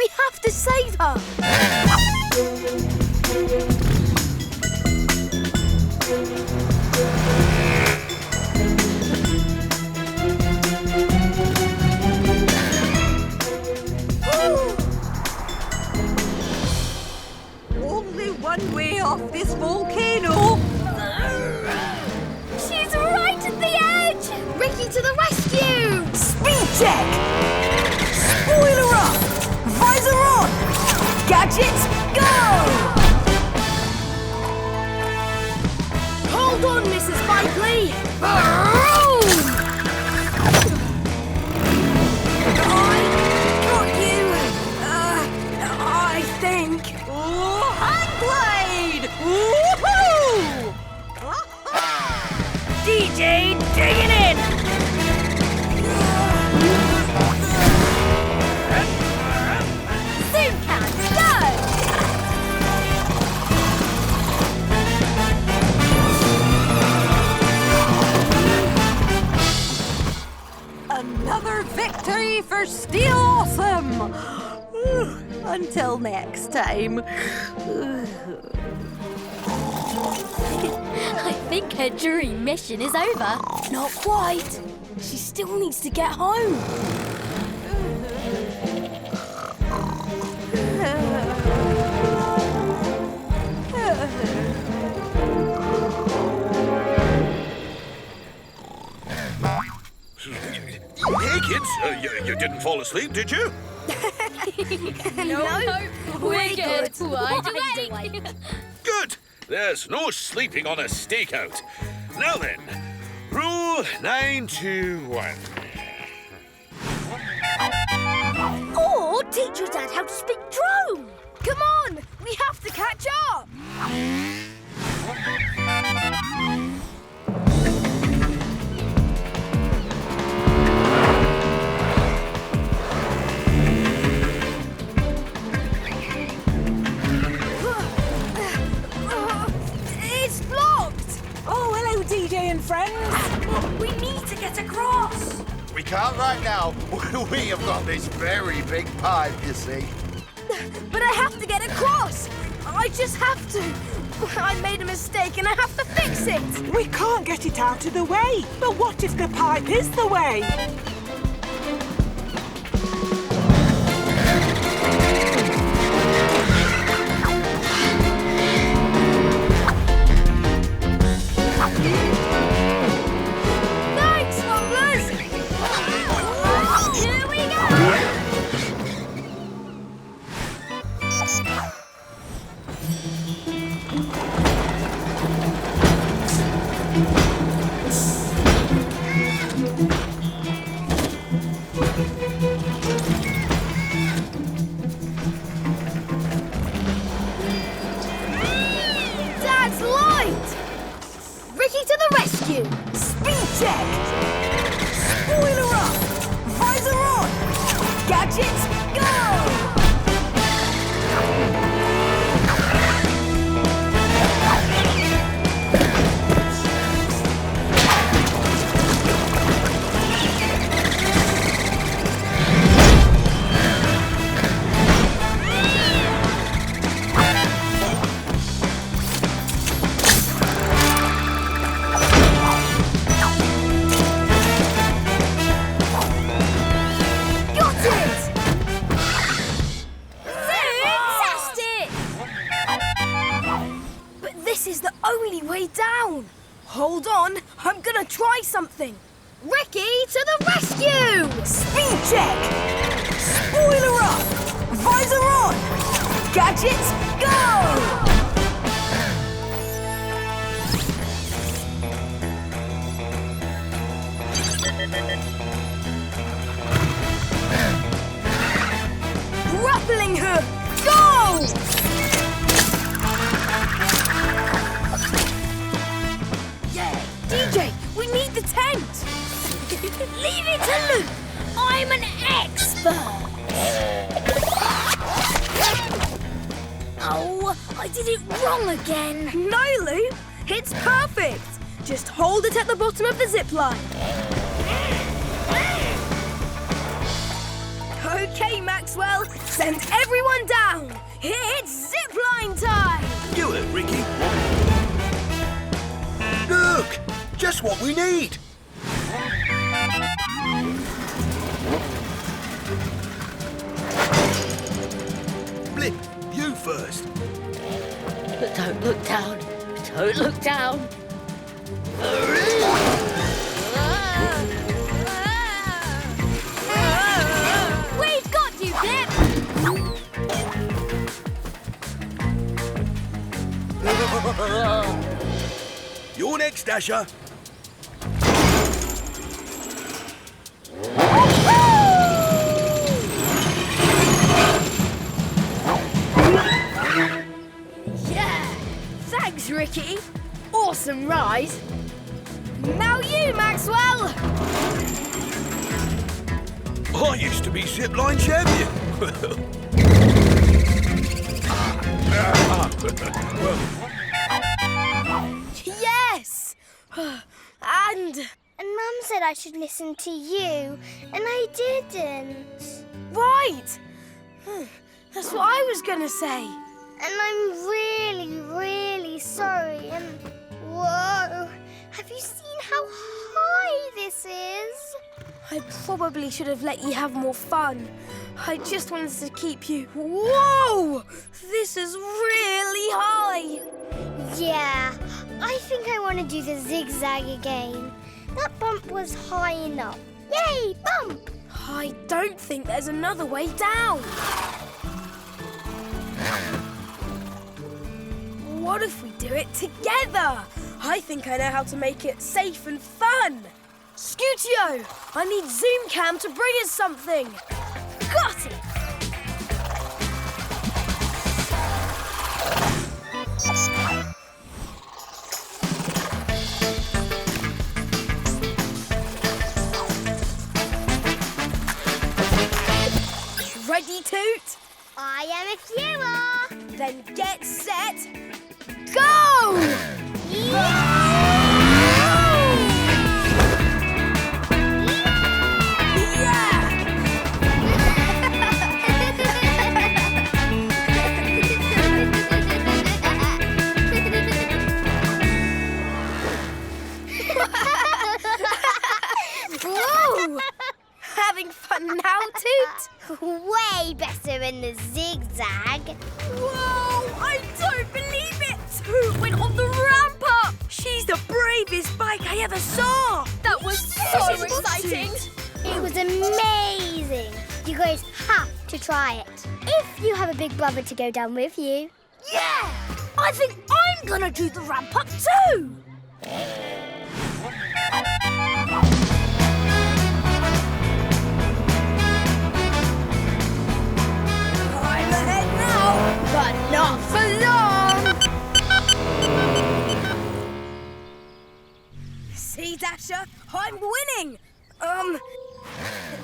We have to save her! Only one way off this volcano. She's right at the edge! Ricky to the rescue! Speed check! Spoiler up! Visor on! Gadgets, go! Hold on, Mrs. Bikely! Boom! I got you! I think. Oh, hang glide! Woohoo! DJ digging in! Zoomcast, go! Another victory for Steel Awesome! Until next time. I think her dream mission is over. Not quite. She still needs to get home. Hey, kids, you didn't fall asleep, did you? No, we're good. Wide awake. Good. There's no sleeping on a stakeout. Now then, rule 921. Or teach your dad how to speak drone. Come on, we have to catch up. It's blocked. Oh, hello, DJ and friends! We need to get across. We can't right now. We have got this very big pipe, you see. But I have to get across. I just have to. I made a mistake and I have to fix it. We can't get it out of the way. But what if the pipe is the way? Thanks, Mumblers. Here we go. Dad's light! Ricky to the rescue! Speed check! Spoiler up! Visor on! Gadgets, go! Got it! Fantastic! But this is the only way down. Hold on, I'm gonna try something. Ricky to the rescue! Speed check! Spoiler up! Visor on! Gadgets, go! Grappling hook, go! Yeah, DJ, we need the tent. Leave it to Luke. I'm an expert. Oh, I did it wrong again. No, Luke, it's perfect. Just hold it at the bottom of the zip line. Okay, Maxwell, Send everyone down! It's Zipline Time! Do it, Ricky. Look! Just what we need. Blip, you first. But don't look down. Don't look down. We've got you, Blip! You're next, Dasher. Yeah! Thanks, Ricky. Awesome ride. Now you, Maxwell! I used to be Zipline champion. Yes! And Mum said I should listen to you, and I didn't. right! That's what I was gonna say. And I'm really, really sorry. And whoa, have you seen how high this is? I probably should have let you have more fun. I just wanted to keep you... Whoa! This is really high! Yeah, I think I want to do the Zig Zag again. That bump was high enough. Yay, bump! I don't think there's another way down. What if we do it together? I think I know how to make it safe and fun. Scootio, I need Zoomcam to bring us something. Got it! Ready, Toot? I am if you are. Then get set, go! Whoa! Having fun now, Toot? Way better in the Zig Zag. Whoa! I don't believe it! Toot went on the ramp up! She's the bravest bike I ever saw! That was so exciting! It was amazing. You guys have to try it. If you have a big brother to go down with you. Yeah! I think I'm gonna do the ramp up too! I'm ahead now, but not for long! See, Dasher? I'm winning!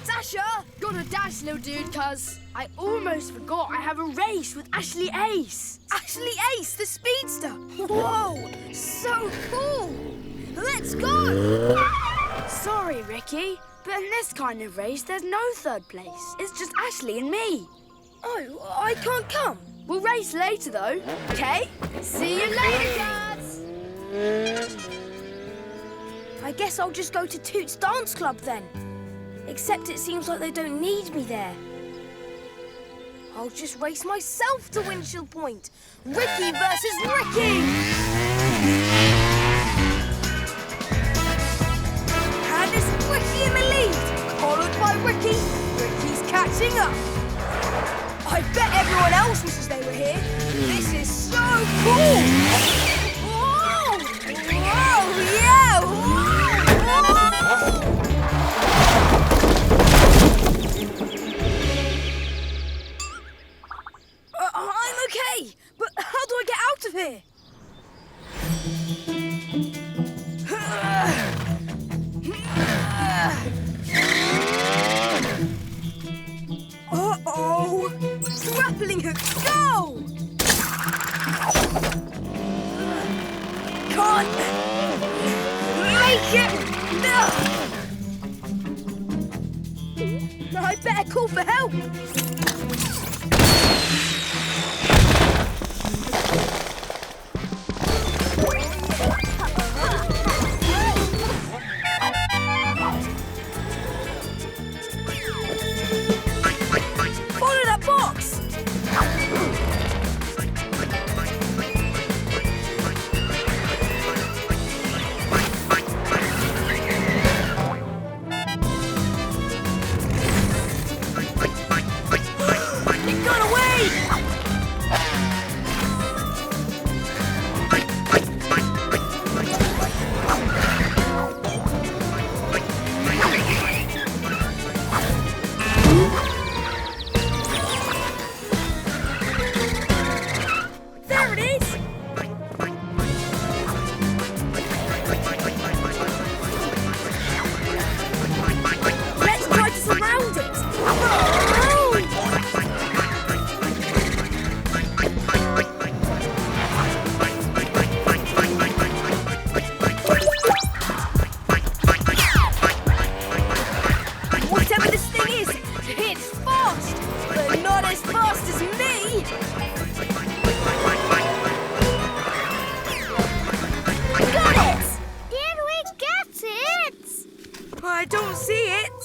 Dasher! Gotta dash, little dude, cuz I almost forgot I have a race with Ashley Ace. Ashley Ace, the speedster! Whoa! So cool! Let's go! Sorry, Ricky, but in this kind of race, there's no third place. It's just Ashley and me. Oh, I can't come. We'll race later, though. Okay? See you later, cuz! I guess I'll just go to Toot's dance club then. Except it seems like they don't need me there. I'll just race myself to Windshield Point. Ricky versus Ricky! And it's Ricky in the lead, followed by Ricky. Ricky's catching up. I bet everyone else wishes they were here. This is so cool! Whoa! Whoa, yeah! Whoa! I'm okay, but how do I get out of here? Uh-oh! Grappling hook, go! Can't make it! I better call for help. Follow that box! It got away! There it is! Let's try to surround it! Oh! Whatever this thing is, it's fast, but not as fast as me! Got it! Did we get it? I don't see it.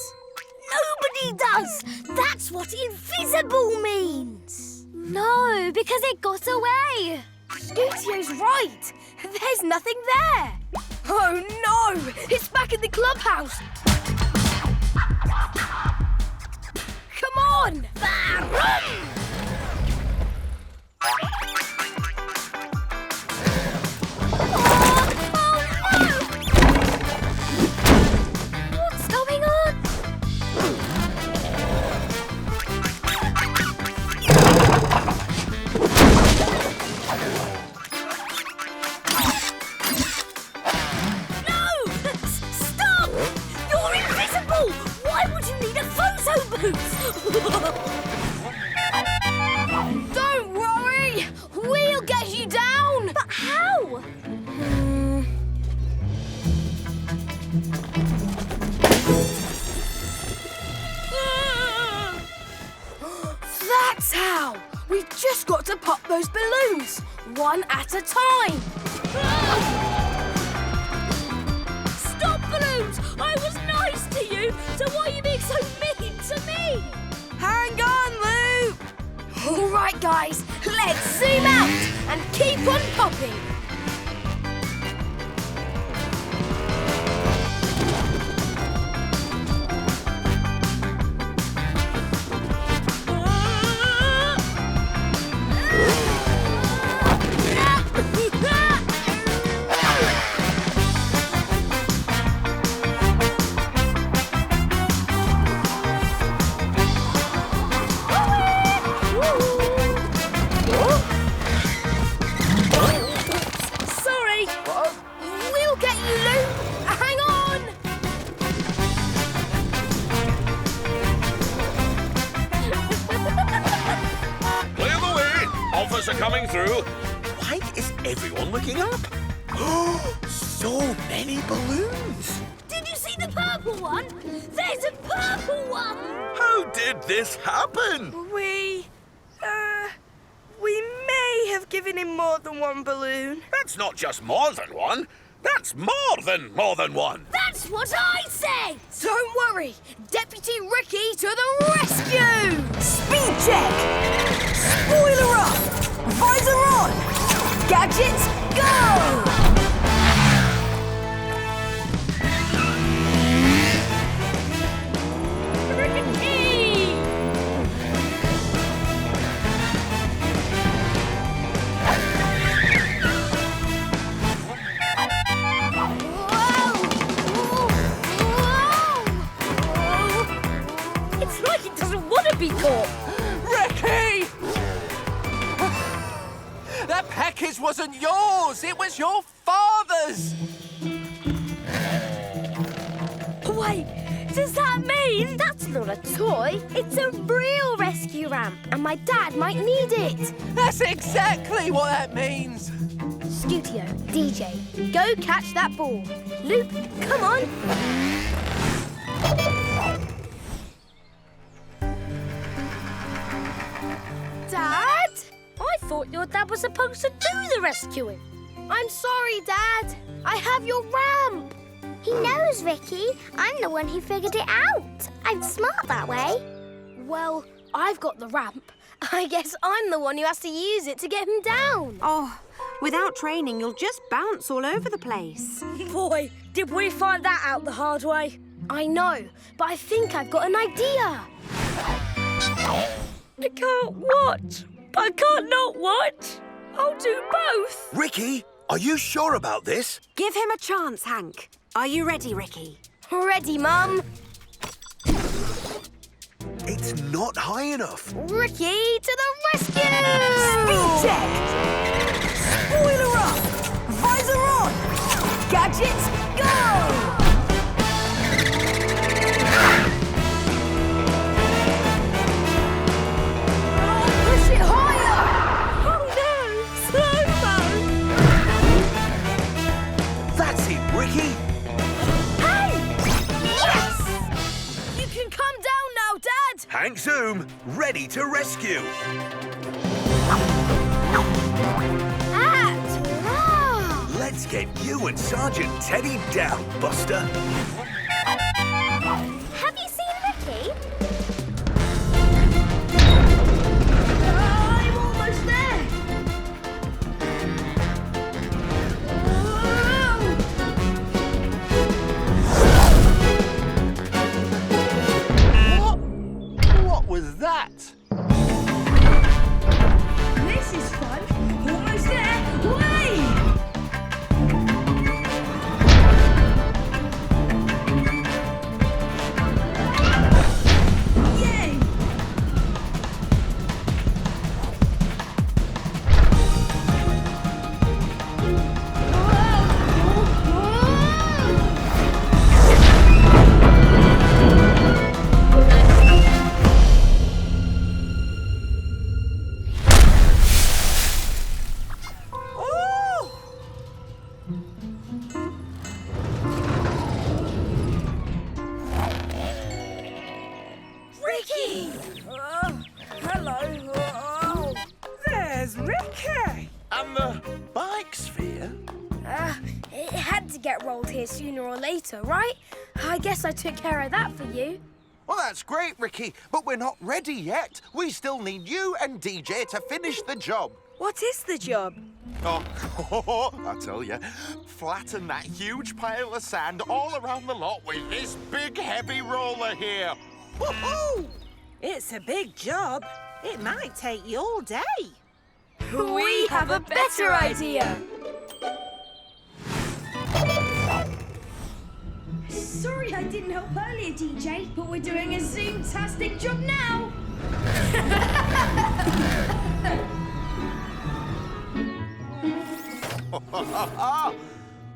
Nobody does! That's what invisible means! No, because it got away! Scootio's right. There's nothing there. Oh no! It's back in the clubhouse. Come on! What's going on? No! Stop! You're invisible! Why would you need a photo booth? Don't worry! We'll get you down! But how? That's how! We've just got to pop those balloons, one at a time. Stop, balloons! I was nice to you, so why are you being so mean to me? Hang on, Loop! All right, guys, let's zoom out and keep on popping. Sorry. We'll get you, Loop. Hang on. Clear the way! Officer coming through. Why is everyone looking up? So many balloons! Did you see the purple one? There's a purple one! How did this happen? We may have given him more than one balloon. That's not just more than one. That's more than one. That's what I said! Don't worry. Deputy Ricky to the rescue! Speed check! Spoiler up! Visor on! Gadgets, go! It's like it doesn't want to be caught. Ricky! That package wasn't yours. It was your father's. Wait, does that mean that's not a toy? It's a real rescue ramp, and my dad might need it. That's exactly what that means. Scootio, DJ, go catch that ball. Loop, come on. thought your dad was supposed to do the rescuing. I'm sorry, Dad. I have your ramp. He knows, Ricky. I'm the one who figured it out. I'm smart that way. Well, I've got the ramp. I guess I'm the one who has to use it to get him down. Oh, without training, you'll just bounce all over the place. Boy, did we find that out the hard way. I know, but I think I've got an idea. I can't watch. I can't not watch. I'll do both. Ricky, are you sure about this? Give him a chance, Hank. Are you ready, Ricky? Ready, Mum. It's not high enough. Ricky to the rescue! Speed check! Spoiler up! Visor on! Gadgets, go! Push it higher! Oh no! Slow-mo! That's it, Ricky. Hey! Yes! You can come down now, Dad! Hank Zoom, ready to rescue. At last! Let's get you and Sergeant Teddy down, Buster. Have you seen Ricky? I'm almost there! What was that? This is fun! Almost there! Way! Yay! Ricky! Hello. There's Ricky. And the bike sphere? It had to get rolled here sooner or later, right? I guess I took care of that for you. Well, that's great, Ricky, but we're not ready yet. We still need you and DJ to finish the job. What is the job? Oh, I tell you, flatten that huge pile of sand all around the lot with this big, heavy roller here. Woohoo! It's a big job. It might take you all day. We have a better idea. Sorry I didn't help earlier, DJ, but we're doing a Zoomtastic job now.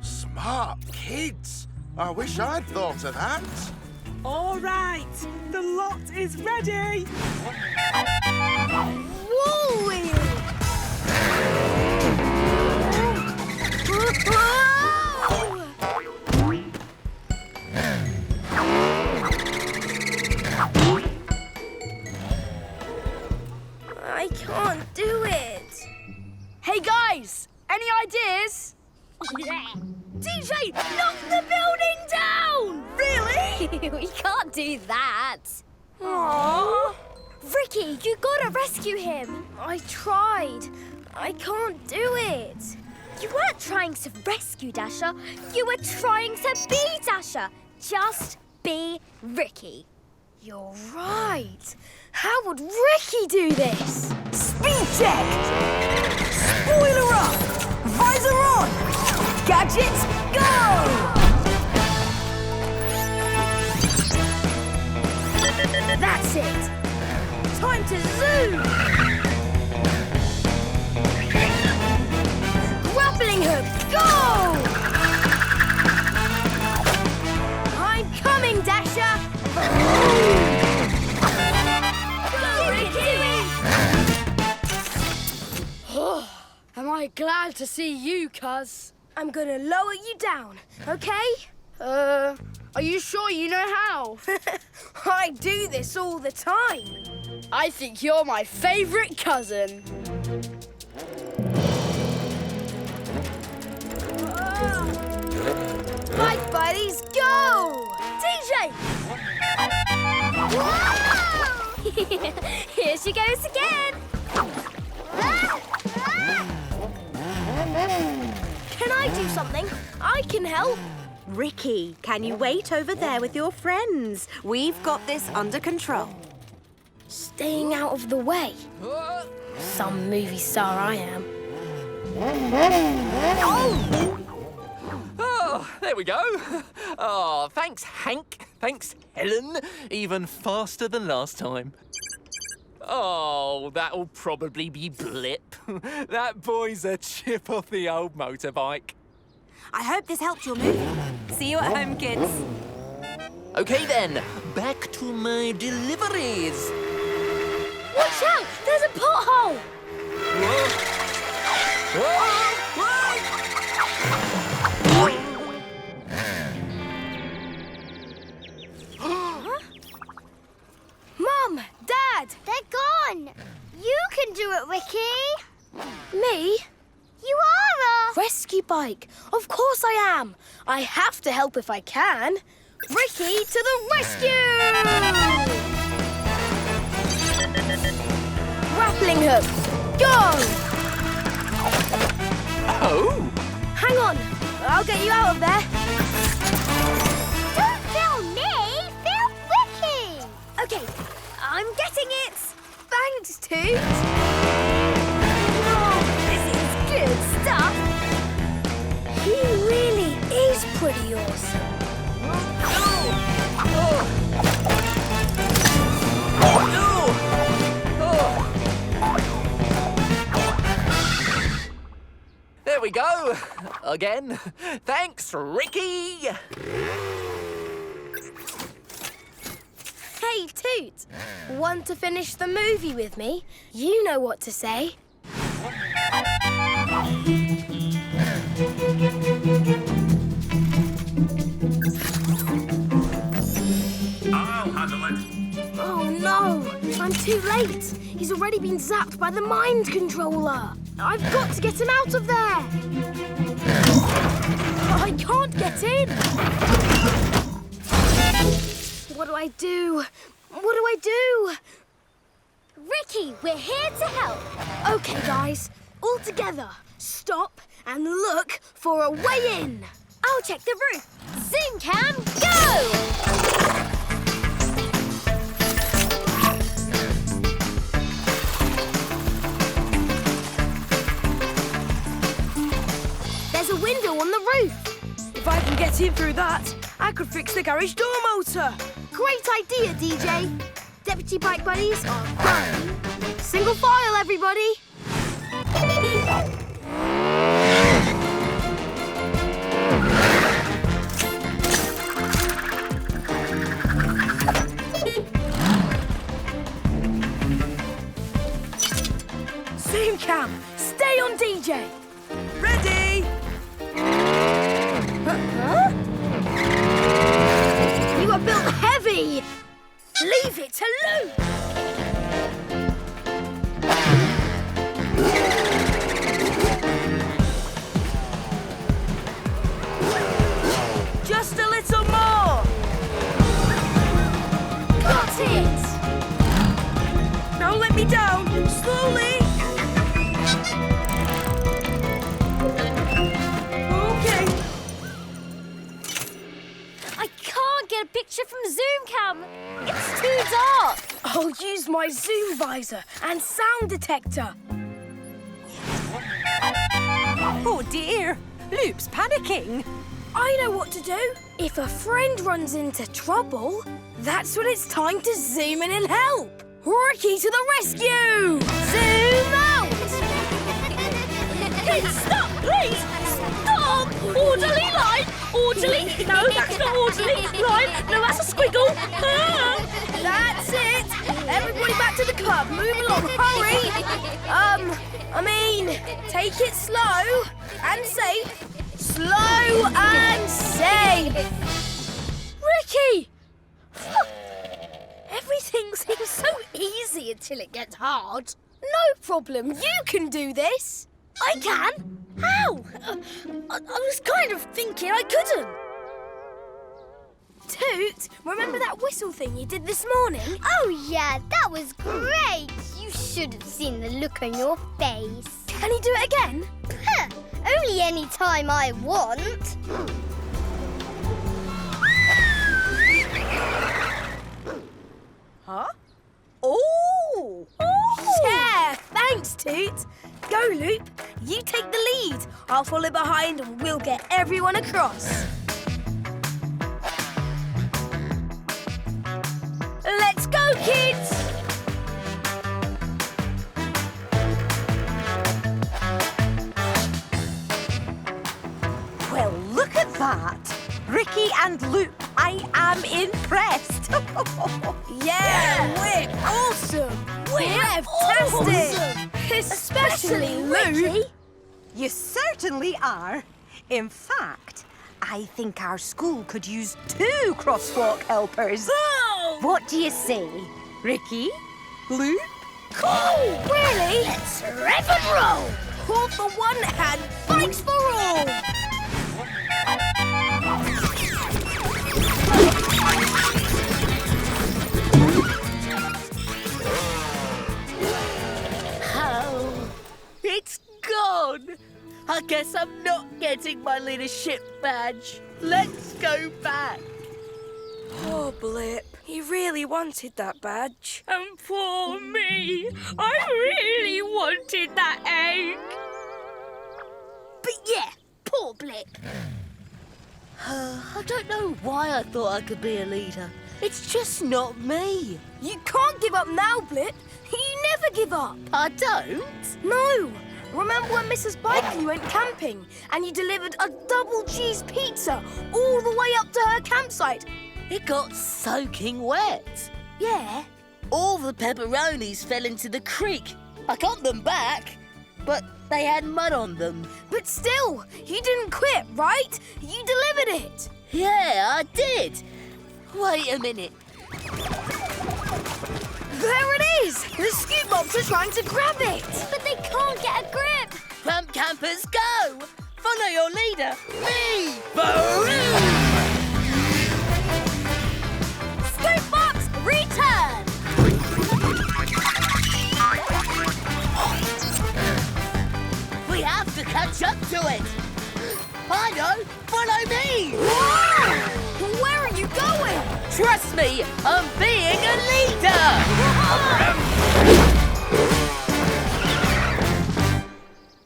Smart kids. I wish I'd thought of that. All right, the lot is ready. Whoa! I can't do it. Hey guys, any ideas? DJ, knock the building down! Really? We can't do that. Aww. Ricky, you gotta rescue him. I tried. I can't do it. You weren't trying to rescue Dasher. You were trying to be Dasher. Just be Ricky. You're right. How would Ricky do this? Speed check! Spoiler up! Visor on! Gadgets, go! That's it. Time to zoom. Grappling hook, go! I'm coming, Dasher. Am I glad to see you, cuz? I'm gonna lower you down, okay? Are you sure you know how? I do this all the time. I think you're my favourite cousin. buddies, go! DJ! Here she goes again. Can I do something? I can help. Ricky, can you wait over there with your friends? We've got this under control. Staying out of the way. Some movie star I am. Oh, there we go. Oh, thanks, Hank. Thanks, Helen. Even faster than last time. Oh, that'll probably be Blip. That boy's a chip off the old motorbike. I hope this helped your movie. See you at home, kids. OK then, back to my deliveries. Watch out! There's a pothole! Mum! Dad! They're gone. You can do it, Ricky. Me? You are a... Rescue bike. Of course I am. I have to help if I can. Ricky to the rescue! Grappling hook. Go! Oh! Hang on. I'll get you out of there. Don't film me. Film Ricky. Okay, I'm getting it. Thanks, Toot. Oh, this is good stuff. He really is pretty awesome. There we go. Again. Thanks, Ricky. Hey, Toot. Want to finish the movie with me? You know what to say. I'll handle it. Oh, no. I'm too late. He's already been zapped by the mind controller. I've got to get him out of there. I can't get in. What do I do? What do I do? Ricky, we're here to help. Okay, guys. All together. Stop and look for a way in. I'll check the roof. Zoom cam, go! There's a window on the roof. If I can get in through that, I could fix the garage door motor. Great idea, DJ. Deputy bike buddies are going. Single file, everybody. Zoom cam, stay on DJ. Ready? Huh? You are built heavy. Leave it to Luke. Just a little more. Got it. Now let me down, slowly. Okay. I can't get a picture from Zoom cam. It's too dark. I'll use my zoom visor and sound detector. Oh, dear. Loop's panicking. I know what to do. If a friend runs into trouble, that's when it's time to zoom in and help. Ricky to the rescue! Zoom out! Kids, stop, please! Stop! Orderly line! Orderly! No, that's not orderly. Line! No, that's a squiggle. Ah! That's it! Everybody back to the club. Move along, hurry! Take it slow and safe. Slow and safe. Ricky! Everything seems so easy until it gets hard. No problem, you can do this. I can? How? I was kind of thinking I couldn't. Toot, remember that whistle thing you did this morning? Oh, yeah, that was great. You should have seen the look on your face. Can you do it again? Huh, only any time I want. Huh? Oh! Yeah, thanks, Toot. Go, Loop. You take the lead. I'll follow behind and we'll get everyone across. Let's go, kids! Well, look at that. Ricky and Loop, I am impressed. Yeah, we're awesome. We're fantastic. Especially Loop. You certainly are. In fact, I think our school could use 2 crosswalk helpers. Oh! What do you say, Ricky? Loop? Cool! Really? Let's rev and roll! All for one and bikes for all! Oh, it's gone. I guess I'm not getting my leadership badge. Let's go back. Oh, Blip. You really wanted that badge. And poor me. I really wanted that egg. But yeah, poor Blip. I don't know why I thought I could be a leader. It's just not me. You can't give up now, Blip. You never give up. I don't? No. Remember when Mrs. Bikley went camping and you delivered a double cheese pizza all the way up to her campsite? It got soaking wet. Yeah. All the pepperonis fell into the creek. I got them back, but they had mud on them. But still, you didn't quit, right? You delivered it. Yeah, I did. Wait a minute. There it is! The scoop box are trying to grab it. But they can't get a grip. Ramp campers, go! Follow your leader, me! Boom! Scoop box, return. We have to catch up to it. I know, follow me! Whoa! Where are you going? Trust me, I'm being a leader!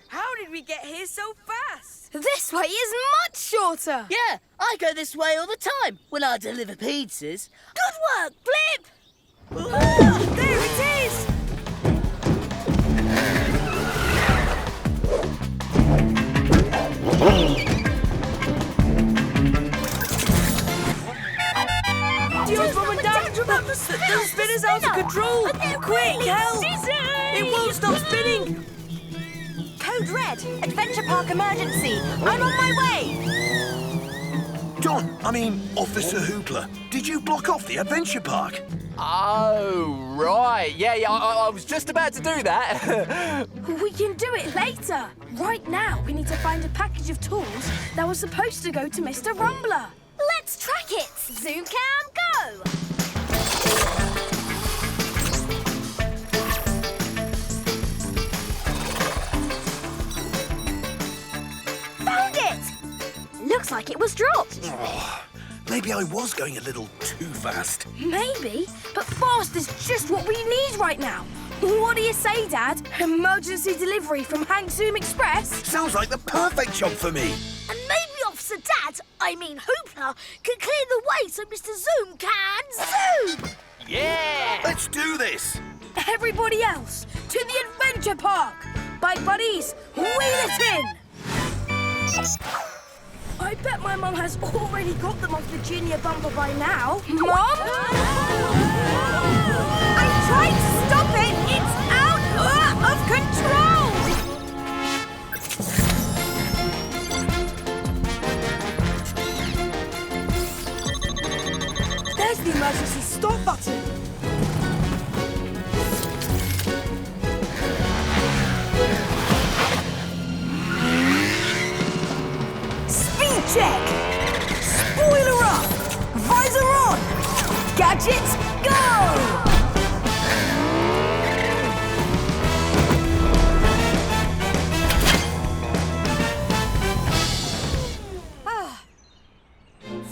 How did we get here so fast? This way is much shorter. Yeah, I go this way all the time when I deliver pizzas. Good work, Blip! There it is! Dear's Mum and Dad, the spinner's out of control! Quick, help! It won't stop spinning! Code Red, Adventure Park emergency. I'm on my way. Officer Hoopla, did you block off the adventure park? Oh, right. Yeah, I was just about to do that. We can do it later. Right now, we need to find a package of tools that was supposed to go to Mr. Rumbler. Let's track it. Zoom cam, go. Found it! Looks like it was dropped. Maybe I was going a little too fast. Maybe, but fast is just what we need right now. What do you say, Dad? Emergency delivery from Hank Zoom Express? Sounds like the perfect job for me. And maybe Officer Dad, Hoopla, can clear the way so Mr. Zoom can zoom. Yeah! Let's do this. Everybody else, to the adventure park. Bike buddies, wheel it in. I bet my mum has already got them off the junior bumper by now. Mum? I tried to stop it. It's out of control. There's the emergency stop button. Speed check. Spoiler up. Visor gadgets, go!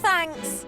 Thanks.